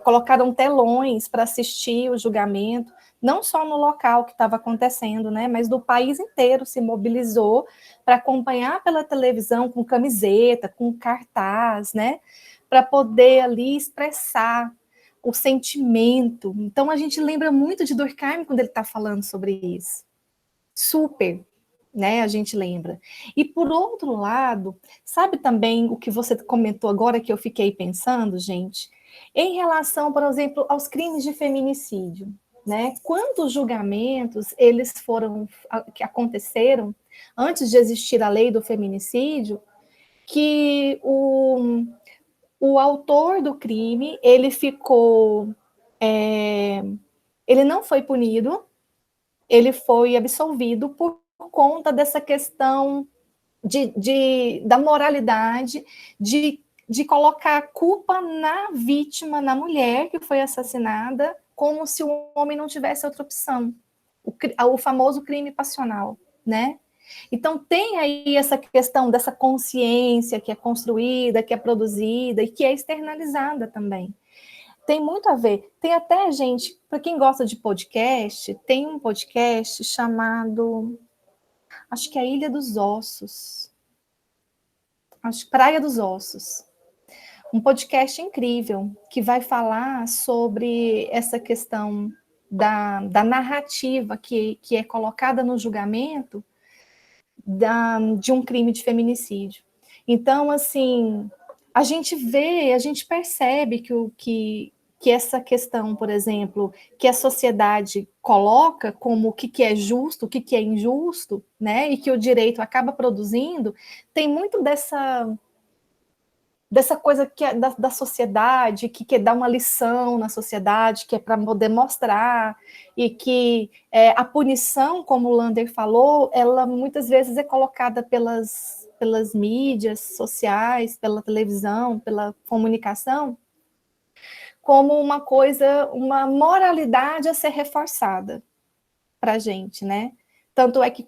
colocaram telões para assistir o julgamento, não só no local que estava acontecendo, né? Mas do país inteiro se mobilizou para acompanhar pela televisão com camiseta, com cartaz, né? Para poder ali expressar o sentimento. Então, a gente lembra muito de Durkheim quando ele está falando sobre isso. Super, né? A gente lembra. E, por outro lado, sabe também o que você comentou agora que eu fiquei pensando, gente? Em relação, por exemplo, aos crimes de feminicídio, né? Quantos julgamentos que aconteceram antes de existir a lei do feminicídio, que o autor do crime, ele não foi punido, ele foi absolvido por conta dessa questão da moralidade, de colocar a culpa na vítima, na mulher que foi assassinada, como se o homem não tivesse outra opção. O famoso crime passional, né? Então, tem aí essa questão dessa consciência que é construída, que é produzida e que é externalizada também. Tem muito a ver. Tem até gente, para quem gosta de podcast, tem um podcast chamado, acho que é Ilha dos Ossos. Acho que Praia dos Ossos. Um podcast incrível que vai falar sobre essa questão da narrativa que é colocada no julgamento de um crime de feminicídio. Então, assim, a gente percebe que essa questão, por exemplo, que a sociedade coloca como o que é justo, o que é injusto, né, e que o direito acaba produzindo, tem muito dessa coisa que é da sociedade, que quer dar uma lição na sociedade, que é para poder mostrar, e que a punição, como o Lander falou, ela muitas vezes é colocada pelas mídias sociais, pela televisão, pela comunicação, como uma coisa, uma moralidade a ser reforçada para a gente, né? Tanto é que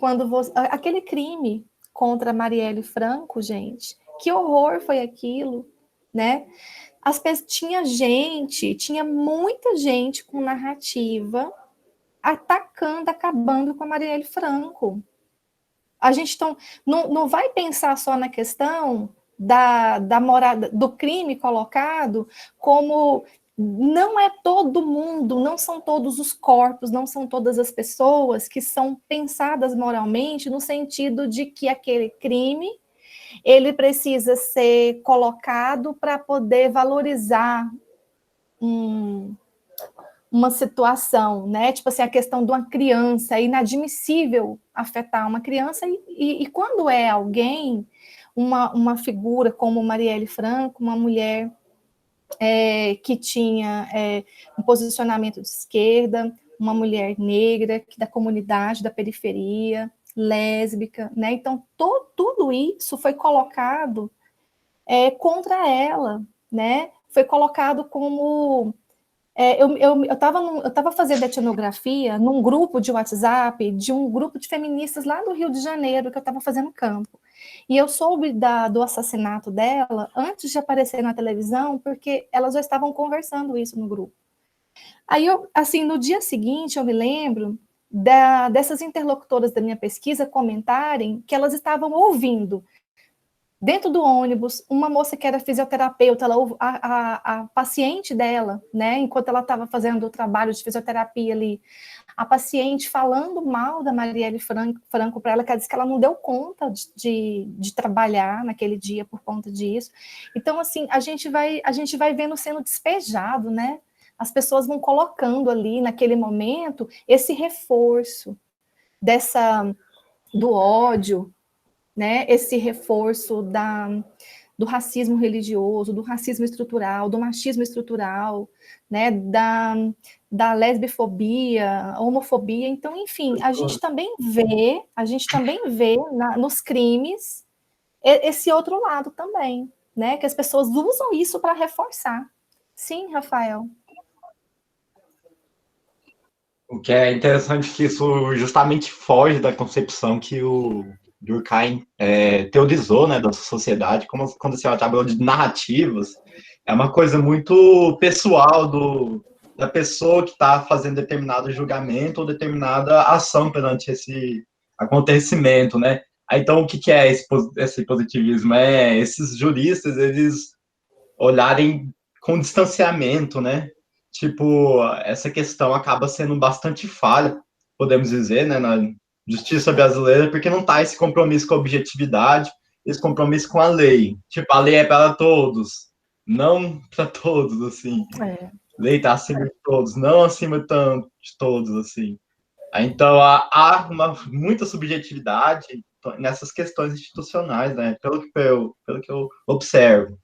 aquele crime contra Marielle Franco, gente, que horror foi aquilo, né? Tinha muita gente com narrativa acabando com a Marielle Franco. A gente não vai pensar só na questão do crime colocado como não é todo mundo, não são todos os corpos, não são todas as pessoas que são pensadas moralmente no sentido de que aquele crime ele precisa ser colocado para poder valorizar uma situação, né? Tipo assim, a questão de uma criança, é inadmissível afetar uma criança, e quando é alguém, uma figura como Marielle Franco, uma mulher que tinha um posicionamento de esquerda, uma mulher negra, da comunidade, da periferia, lésbica, né? Então, tudo isso foi colocado contra ela, né? Foi colocado como... eu estava fazendo etnografia num grupo de WhatsApp, de um grupo de feministas lá do Rio de Janeiro, que eu estava fazendo campo. E eu soube do assassinato dela antes de aparecer na televisão, porque elas já estavam conversando isso no grupo. Aí, no dia seguinte, eu me lembro dessas interlocutoras da minha pesquisa comentarem que elas estavam ouvindo Dentro do ônibus, uma moça que era fisioterapeuta, a paciente dela, né, enquanto ela estava fazendo o trabalho de fisioterapia ali, a paciente falando mal da Marielle Franco para ela, que ela disse que ela não deu conta de trabalhar naquele dia por conta disso. Então, assim, a gente vai vendo sendo despejado, né? As pessoas vão colocando ali, naquele momento, esse reforço do ódio, né, esse reforço do racismo religioso, do racismo estrutural, do machismo estrutural, né, da lesbifobia, homofobia. Então, enfim, a gente também vê nos crimes esse outro lado também, né, que as pessoas usam isso para reforçar. Sim, Rafael. O que é interessante é que isso justamente foge da concepção que o Durkheim teorizou, né, da sociedade, como quando você fala de narrativas, é uma coisa muito pessoal da pessoa que está fazendo determinado julgamento ou determinada ação perante esse acontecimento, né? Então, o que é esse positivismo? É esses juristas, eles olharem com distanciamento, né? Tipo, essa questão acaba sendo bastante falha, podemos dizer, né, na justiça brasileira, porque não tá esse compromisso com a objetividade, esse compromisso com a lei. Tipo, a lei é para todos, não para todos, assim. É. Lei tá acima de todos, não acima tanto de todos, assim. Então, há muita subjetividade nessas questões institucionais, né? Pelo que eu observo.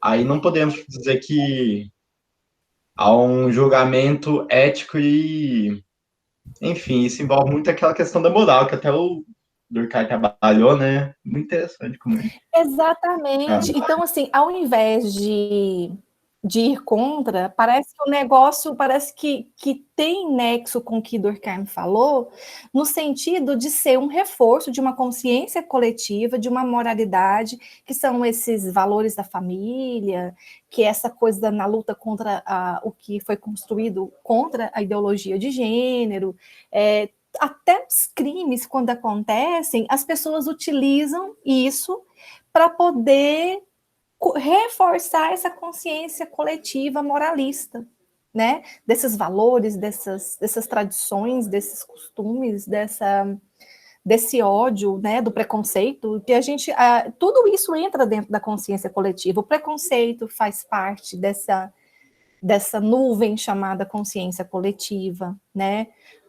Aí não podemos dizer que há um julgamento ético e, enfim, isso envolve muito aquela questão da moral, que até o Durkheim trabalhou, né? Muito interessante como é. Exatamente. Então, assim, ao invés de ir contra, parece que o negócio parece que tem nexo com o que Durkheim falou, no sentido de ser um reforço de uma consciência coletiva, de uma moralidade, que são esses valores da família, que é essa coisa na luta contra o que foi construído contra a ideologia de gênero, até os crimes, quando acontecem, as pessoas utilizam isso para poder reforçar essa consciência coletiva moralista, né? Desses valores, dessas tradições, desses costumes, desse ódio, né? Do preconceito, que a gente, tudo isso entra dentro da consciência coletiva. O preconceito faz parte dessa nuvem chamada consciência coletiva, né?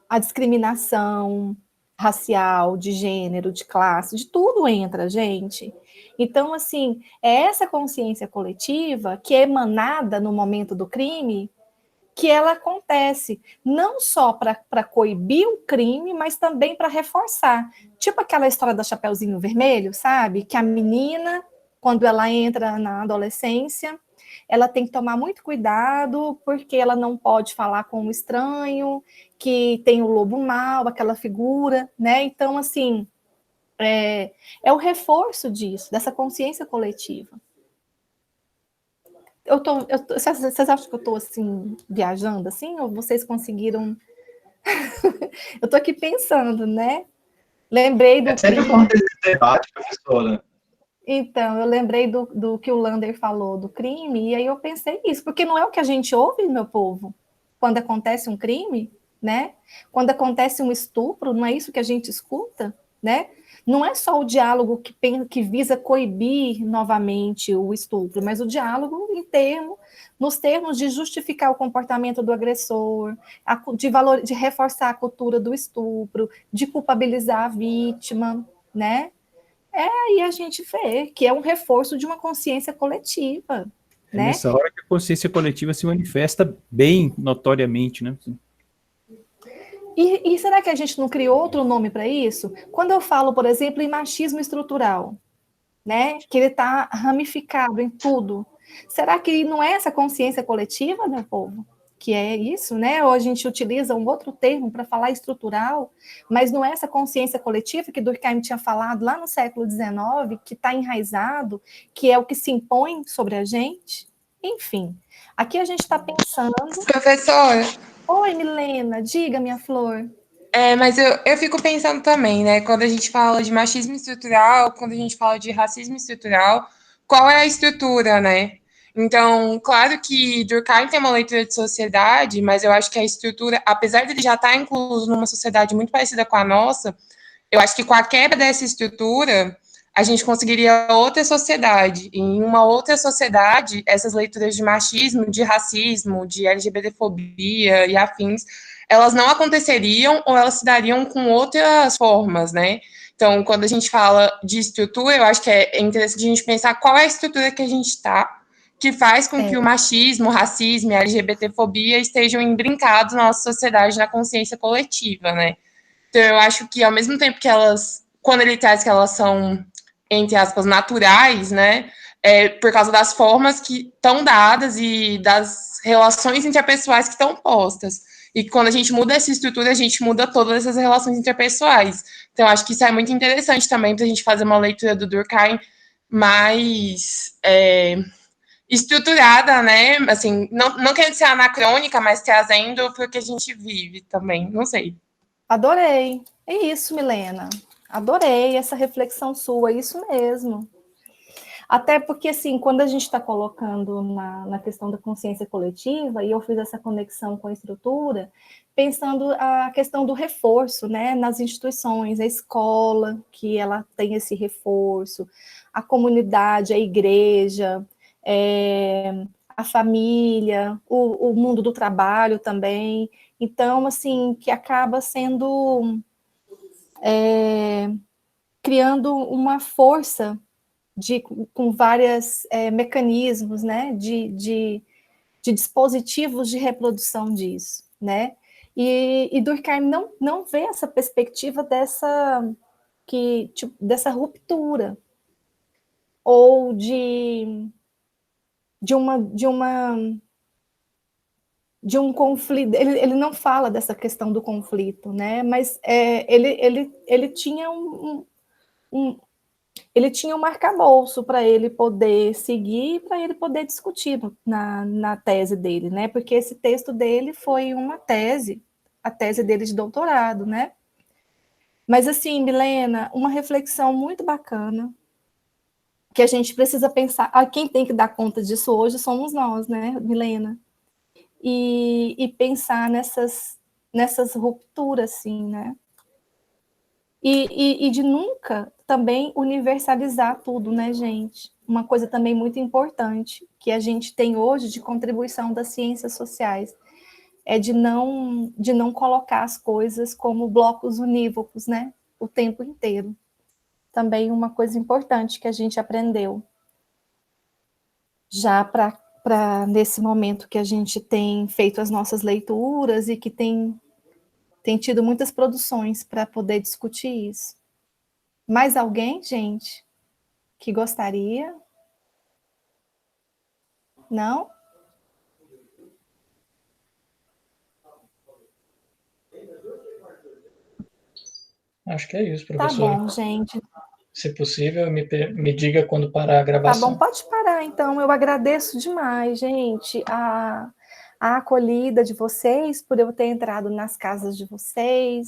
A discriminação racial, de gênero, de classe, de tudo entra, gente. Então, assim, é essa consciência coletiva que é emanada no momento do crime, que ela acontece não só para coibir o crime, mas também para reforçar. Tipo aquela história da Chapeuzinho Vermelho, sabe? Que a menina, quando ela entra na adolescência, ela tem que tomar muito cuidado, porque ela não pode falar com um estranho, que tem o lobo mau, aquela figura, né? Então, assim, é o reforço disso, dessa consciência coletiva. Vocês acham que eu estou, assim, viajando, assim, ou vocês conseguiram... Eu estou aqui pensando, né? Lembrei do... É sempre bom ter esse debate, professora. Então, eu lembrei do que o Lander falou do crime, e aí eu pensei isso, porque não é o que a gente ouve, meu povo, quando acontece um crime, né? Quando acontece um estupro, não é isso que a gente escuta, né? Não é só o diálogo que visa coibir novamente o estupro, mas o diálogo nos termos de justificar o comportamento do agressor, de reforçar a cultura do estupro, de culpabilizar a vítima, né? Aí a gente vê que é um reforço de uma consciência coletiva, É né? nessa hora que a consciência coletiva se manifesta bem notoriamente, né? E será que a gente não criou outro nome para isso? Quando eu falo, por exemplo, em machismo estrutural, né? Que ele está ramificado em tudo. Será que não é essa consciência coletiva, meu povo? Que é isso, né? Ou a gente utiliza um outro termo para falar estrutural, mas não é essa consciência coletiva que Durkheim tinha falado lá no século XIX, que está enraizado, que é o que se impõe sobre a gente? Enfim, aqui a gente está pensando... Professora, Oi, Milena, diga, minha flor. Mas eu fico pensando também, né? Quando a gente fala de machismo estrutural, quando a gente fala de racismo estrutural, qual é a estrutura, né? Então, claro que Durkheim tem uma leitura de sociedade, mas eu acho que a estrutura, apesar de ele já estar incluso numa sociedade muito parecida com a nossa, eu acho que com a quebra dessa estrutura, a gente conseguiria outra sociedade. E em uma outra sociedade, essas leituras de machismo, de racismo, de LGBTfobia e afins, elas não aconteceriam ou elas se dariam com outras formas, né? Então, quando a gente fala de estrutura, eu acho que é interessante a gente pensar qual é a estrutura que a gente está, que faz com que o machismo, o racismo e a LGBTfobia estejam embrincados na nossa sociedade, na consciência coletiva, né? Então, eu acho que, ao mesmo tempo que elas, quando ele traz que elas são, entre aspas, naturais, né, por causa das formas que estão dadas e das relações interpessoais que estão postas. E quando a gente muda essa estrutura, a gente muda todas essas relações interpessoais. Então, acho que isso é muito interessante também para a gente fazer uma leitura do Durkheim mais estruturada, né? Assim, não querendo ser anacrônica, mas trazendo para o que a gente vive também. Não sei. Adorei. É isso, Milena. Adorei essa reflexão sua, é isso mesmo. Até porque, assim, quando a gente está colocando na questão da consciência coletiva, e eu fiz essa conexão com a estrutura, pensando a questão do reforço, né, nas instituições, a escola, que ela tem esse reforço, a comunidade, a igreja, a família, o mundo do trabalho também. Então, assim, que acaba sendo criando uma força com vários mecanismos, né, de dispositivos de reprodução disso, né? E Durkheim não vê essa perspectiva dessa ruptura ou de um conflito. Ele não fala dessa questão do conflito, né? Mas ele tinha ele tinha um arcabouço para ele poder seguir, para ele poder discutir na tese dele, né? Porque esse texto dele foi uma tese, a tese dele de doutorado, né? Mas assim, Milena, uma reflexão muito bacana, que a gente precisa pensar, quem tem que dar conta disso hoje somos nós, né, Milena? E pensar nessas rupturas, assim, né? E de nunca também universalizar tudo, né, gente? Uma coisa também muito importante que a gente tem hoje de contribuição das ciências sociais é de não colocar as coisas como blocos unívocos, né? O tempo inteiro. Também uma coisa importante que a gente aprendeu já para nesse momento que a gente tem feito as nossas leituras e que tem tido muitas produções para poder discutir isso. Mais alguém, gente, que gostaria? Não? Acho que é isso, Tá professora. bom, gente. Se possível, me diga quando parar a Tá gravação. bom, pode parar, então. Eu agradeço demais, gente, a acolhida de vocês, por eu ter entrado nas casas de vocês,